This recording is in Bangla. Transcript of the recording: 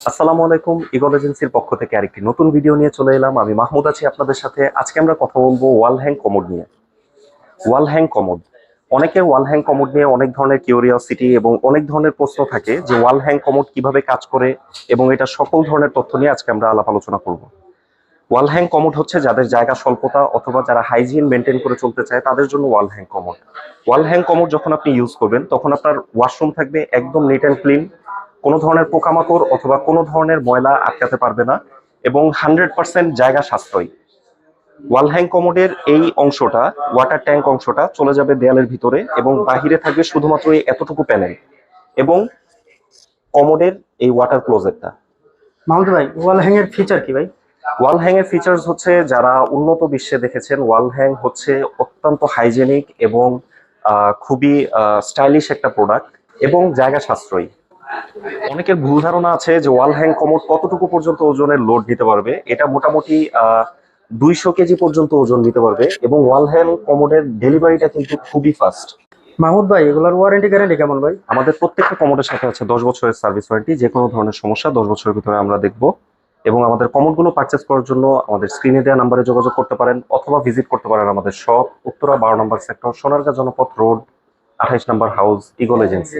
আসসালামু আলাইকুম। ইগল এজেন্সির পক্ষ থেকে আরেকটি নতুন ভিডিও নিয়ে চলে এলাম। আমি মাহমুদ আছি আপনাদের সাথে। আজকে আমরা কথা বলবো ওয়াল হ্যাং কমোড নিয়ে। ওয়াল হ্যাং কমোড, অনেকের ওয়াল হ্যাং কমোড নিয়ে অনেক ধরনের কিউরিওসিটি এবং অনেক ধরনের প্রশ্ন থাকে যে ওয়াল হ্যাং কমোড কিভাবে কাজ করে, এবং এটা সকল ধরনের তথ্য নিয়ে আজকে আমরা আলাপ আলোচনা করব। ওয়াল হ্যাং কমোড হচ্ছে যাদের জায়গা স্বল্পতা অথবা যারা হাইজিন মেনটেন করে চলতে চায় তাদের জন্য ওয়াল হ্যাং কমোড। ওয়াল হ্যাং কমোড যখন আপনি ইউজ করবেন তখন আপনার ওয়াশরুম থাকবে একদম নিট অ্যান্ড ক্লিন, কোনো ধরনের পোকামাকড় অথবা কোনো ধরনের ময়লা আটকাতে পারবে না, এবং 100% জায়গা সাশ্রয়ী। ওয়াল হ্যাং কমোডের এই অংশটা, ওয়াটার ট্যাঙ্ক অংশটা চলে যাবে দেয়ালের ভিতরে, এবং বাহিরে থাকবে শুধুমাত্র এই এতটুকু প্যানেল এবং কমোডের এই ওয়াটার ক্লোজেটটা। মাহমুদ ভাই, ওয়াল হ্যাং এর ফিচার কি ভাই? ওয়াল হ্যাং এর ফিচার্স হচ্ছে, যারা উন্নত বিশ্বে দেখেছেন, ওয়াল হ্যাং হচ্ছে অত্যন্ত হাইজেনিক এবং খুবই স্টাইলিশ একটা প্রোডাক্ট এবং জায়গা সাশ্রয়ী। অনেকের ভুল ধারণা আছে যে ওয়াল হ্যাং কমোড কতটুকু পর্যন্ত ওজনের লোড নিতে পারবে। এটা মোটামুটি 200 কেজি পর্যন্ত ওজন নিতে পারবে, এবং ওয়াল হ্যাং কমোডের ডেলিভারিটা কিন্তু খুবই ফাস্ট। মাহমুদ ভাই, এগুলোর ওয়ারেন্টি গ্যারান্টি কেমন ভাই? আমাদের প্রত্যেকটা কমোডের সাথে আছে 10 বছরের সার্ভিস ওয়ারেন্টি। যে কোনো ধরনের সমস্যা 10 বছরের ভিতরে আমরা দেখব। এবং আমাদের কমোডগুলো পারচেস করার জন্য আমাদের স্ক্রিনে দেওয়া নাম্বারে যোগাযোগ করতে পারেন, অথবা ভিজিট করতে পারেন আমাদের শপ, উত্তরা 12 নম্বর সেক্টর, সোনারগাঁ জনপথ রোড, 28 নম্বর হাউস, ইগল এজেন্সি।